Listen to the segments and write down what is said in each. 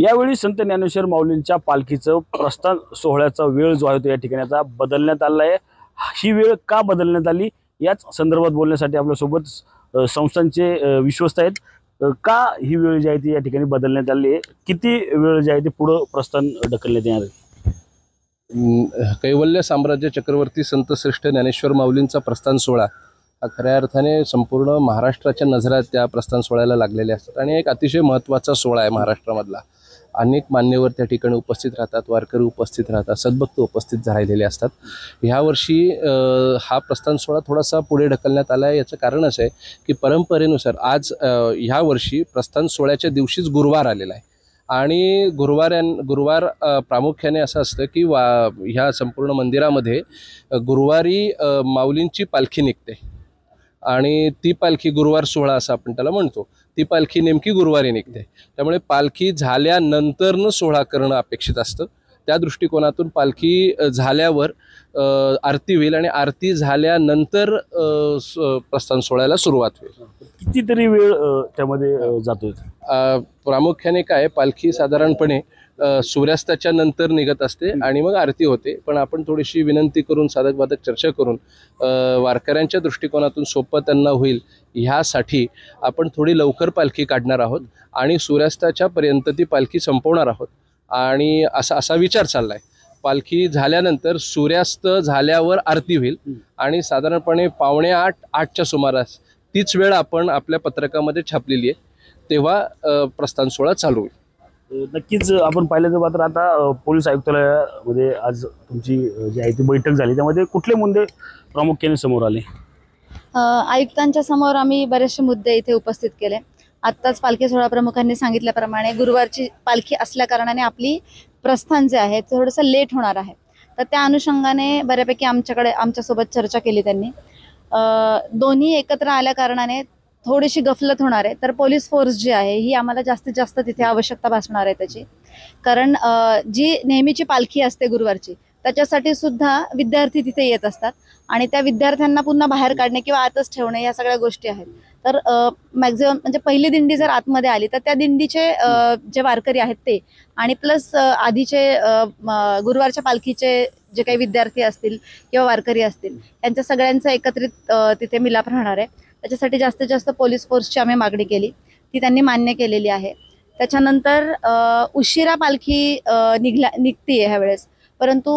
यावेळी संत ज्ञानेश्वर माऊलींच्या पालखीचं प्रस्थान सोहळ्याचा वेळ जो आहे तो या ठिकाणी आता बदलण्यात आला आहे। ही वेळ का बदलण्यात आली याच संदर्भात बोलण्यासाठी आपल्यासोबत संस्थांचे विश्वस्त आहेत। का ही वेळ जी आहे ती या ठिकाणी बदलण्यात आली आहे, किती वेळ जी आहे ती पुढे प्रस्थान ढकलण्यात येणार आहे? कैवल्य साम्राज्य चक्रवर्ती संत श्रेष्ठ ज्ञानेश्वर माऊलींचा प्रस्थान सोहळा हा खऱ्या अर्थाने संपूर्ण महाराष्ट्राच्या नजरा त्या प्रस्थान सोहळ्याला लागलेल्या असतात आणि एक अतिशय महत्त्वाचा सोहळा आहे महाराष्ट्रामधला। अनेक मान्यवर त्या ठिकाणी उपस्थित राहतात, वारकरी उपस्थित राहतात, सद्भक्त उपस्थित राहिलेले असतात। ह्या वर्षी हा प्रस्थान सोहळा थोडासा पुढे ढकलण्यात आला आहे। याचं कारण असं आहे की परंपरेनुसार आज ह्या वर्षी प्रस्थान सोहळ्याच्या दिवशीच गुरुवार आलेला आहे आणि गुरुवार प्रामुख्याने असं असतं की ह्या संपूर्ण मंदिरामध्ये गुरुवारी माऊलींची पालखी निघते आणि ती पालखी गुरुवार सोहळा असं आपण त्याला म्हणतो। ती पालखी नेमकी गुरुवारी निघते, त्यामुळे पालखी झाल्यानंतरनं सोहळा करणं अपेक्षित असतं। त्या दृष्टिकोनातून पालखी झाल्यावर आरती होईल आणि आरती झाल्यानंतर प्रस्थान सोहळ्याला सुरुवात होईल। कितीतरी वेळ त्यामध्ये जातोय? प्रामुख्याने काय, पालखी साधारणपणे सूर्यास्ताच्या नंतर निघत असते आणि मग आरती होते। पण आपण थोडीशी विनंती करून, साधक बाधक चर्चा करून वारकऱ्यांच्या दृष्टिकोनातून सोपं त्यांना होईल ह्यासाठी आपण थोडी लवकर पालखी काढणार आहोत आणि सूर्यास्ताच्या पर्यंत ती पालखी संपवणार आहोत आणि असा विचार चाललाय। पालखी झाल्यानंतर सूर्यास्त झाल्यावर आरती होईल आणि साधारणपणे 7:45-8च्या सुमारास तीच वेळ आपण आपल्या पत्रकामध्ये छापलेली आहे, तेव्हा प्रस्थान सोहळा चालू होईल। नक्कीच आपण पाहिलं तर मात्र आता पोलीस आयुक्तालयामध्ये आज तुमची जी आहे ती बैठक झाली, त्यामध्ये कुठले मुद्दे प्रामुख्याने समोर आले? आयुक्तांच्या समोर आम्ही बरेचसे मुद्दे इथे उपस्थित केले। आत्ताच पालखी सोहळा प्रमुखांनी सांगितल्याप्रमाणे गुरुवारची पालखी असल्या कारणाने आपली प्रस्थान जे आहे ते थोडंसं लेट होणार आहे, तर त्या अनुषंगाने बऱ्यापैकी आमच्यासोबत चर्चा केली त्यांनी। दोन्ही एकत्र आल्या कारणाने थोडीशी गफलत होणार आहे, तर पोलीस फोर्स जी आहे ही आम्हाला जास्तीत जास्त तिथे आवश्यकता भासणार आहे त्याची। कारण जी नेहमीची पालखी असते गुरुवारची त्याच्यासाठी सुद्धा विद्यार्थी तिथे येत असतात आणि त्या विद्यार्थ्यांना पुन्हा बाहेर काढणे किंवा आतच ठेवणे या सगळ्या गोष्टी आहेत। तर मॅक्झिमम म्हणजे पहिली दिंडी जर आतमध्ये आली तर त्या दिंडीचे जे वारकरी आहेत ते आणि प्लस आधीचे गुरुवारच्या पालखीचे जे काही विद्यार्थी असतील किंवा वारकरी असतील यांच्या सगळ्यांचा एकत्रित तिथे मिलाप राहणार आहे। त्याच्यासाठी जास्तीत जास्त पोलीस फोर्सची आम्ही मागणी केली, ती त्यांनी मान्य केलेली आहे। त्याच्यानंतर उशिरा पालखी निघतीये ह्या वेळेस, परंतु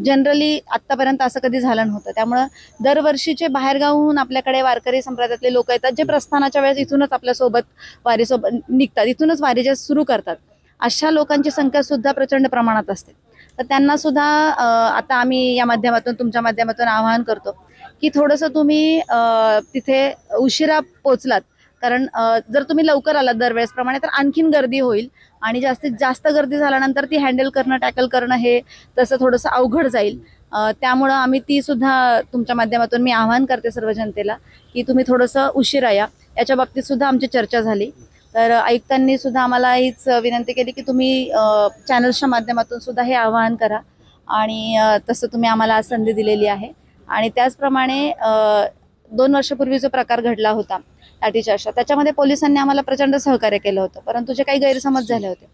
जनरली आत्तापर्यंत असं कधी झालं नव्हतं। त्यामुळं दरवर्षीचे बाहेरगावहून आपल्याकडे वारकरी संप्रदायातले लोक येतात, जे प्रस्थानाच्या वेळेस इथूनच आपल्यासोबत वारीसोबत निघतात, इथूनच वारी जे सुरू करतात। अशा लोकांची संख्या सुद्धा प्रचंड प्रमाणात असते, तर त्यांना सुद्धा आता आम्ही या माध्यमातून, तुमच्या माध्यमातून आवाहन करतो की थोडंसं तुम्ही तिथे उशिरा पोचलात, कारण जर तुम्ही लवकर आलात दरवेळेसप्रमाणे तर आणखीन गर्दी होईल आणि जास्तीत जास्त गर्दी झाल्यानंतर ती हँडल करणं, टॅकल करणं हे तसं थोडंसं अवघड जाईल। त्यामुळं आम्ही ती सुद्धा तुमच्या माध्यमातून मी आवाहन करते सर्व जनतेला की तुम्ही थोडंसं उशिरा या। याच्या बाबतीत सुद्धा आमची चर्चा झाली, तर आयुक्तांनी सुद्धा आम्हाला हीच विनंती केली की तुम्ही चॅनल्सच्या माध्यमातून सुद्धा हे आवाहन करा आणि तसं तुम्ही आम्हाला आज संधी दिलेली आहे। आणि त्याचप्रमाणे 2 वर्षापूर्वी जो प्रकार घडला होता लाठीचार्जचा, त्याच्यामध्ये पोलिसांनी आम्हाला प्रचंड सहकार्य केलं होतं, परंतु जे काही गैरसमज झाले होते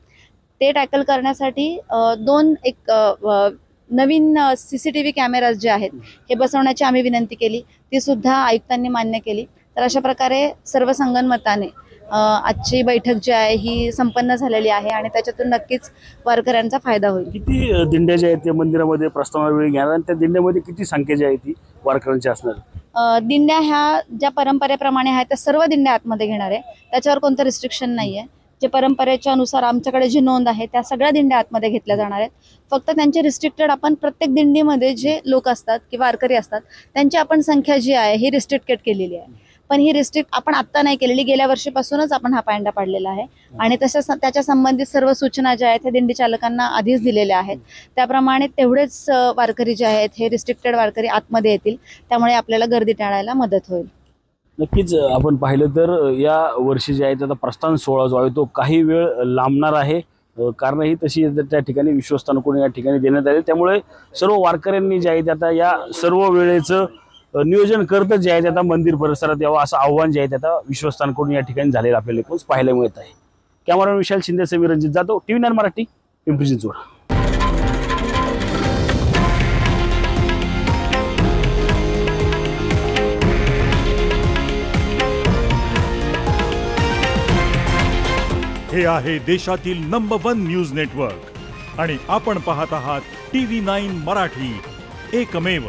ते टॅकल करण्यासाठी एक नवीन CCTV कॅमेराज जे आहेत हे बसवण्याची आम्ही विनंती केली, ती सुद्धा आयुक्तांनी मान्य केली। तर अशा प्रकारे सर्व संगनमताने आजची बैठक जी आहे ही संपन्न झालेली आहे आणि त्याच्यातून नक्कीच वारकऱ्यांचा फायदा होईल। किती दिंड्या ज्या आहेत त्या मंदिरामध्ये प्रस्थानावेळी घेणार आणि त्या दिंड्यामध्ये किती संख्या जी आहे ती वारकऱ्यांची असणार? दिंड्या ह्या ज्या परंपरेप्रमाणे आहेत त्या सर्व दिंड्या आतमध्ये घेणार आहे, त्याच्यावर कोणतं रिस्ट्रिक्शन नाही आहे। जे परंपरेच्या अनुसार आमच्याकडे जी नोंद आहे त्या सगळ्या दिंड्या आतमध्ये घेतल्या जाणार आहेत। फक्त त्यांचे रिस्ट्रिक्टेड, आपण प्रत्येक दिंडीमध्ये जे लोक असतात किंवा वारकरी असतात त्यांची आपण संख्या जी आहे ही रिस्ट्रिक्टेड केलेली आहे, पण ही रिस्ट्रिक्ट आपण आत्ता नाही केलेली, गेल्या वर्षीपासूनच आपण हा पायंडा पाडलेला आहे आणि तसंच त्याच्या संबंधित सर्व सूचना ज्या आहेत हे दिंडी चालकांना आधीच दिलेल्या आहेत। त्याप्रमाणे तेवढेच वारकरी जे आहेत हे रिस्ट्रिक्टेड वारकरी आतमध्ये येतील, त्यामुळे आपल्याला गर्दी टाळायला मदत होईल। नक्कीच आपण पाहिलं तर या वर्षी जे आहे आता प्रस्थान सोहळा जो आहे तो काही वेळ लांबणार आहे, कारण ही तशी त्या ठिकाणी विश्वस्तांकडून या ठिकाणी देण्यात आले, त्यामुळे सर्व वारकऱ्यांनी जे आहे ते आता या सर्व वेळेचं नियोजन करत जे आहे आता मंदिर परिसरात यावं असं आव्हान जे आहे आता विश्वस्तांकडून या ठिकाणी झालेलं आपल्याला पाहायला मिळत आहे। कॅमेरामॅन विशाल शिंदे, समीर रणजित जाधव, TV9 मराठी, पिंपरी चिंचवड. हे आहे देशातील नंबर 1 न्यूज नेटवर्क आणि आपण पाहत आहात TV9 मराठी, एकमेव.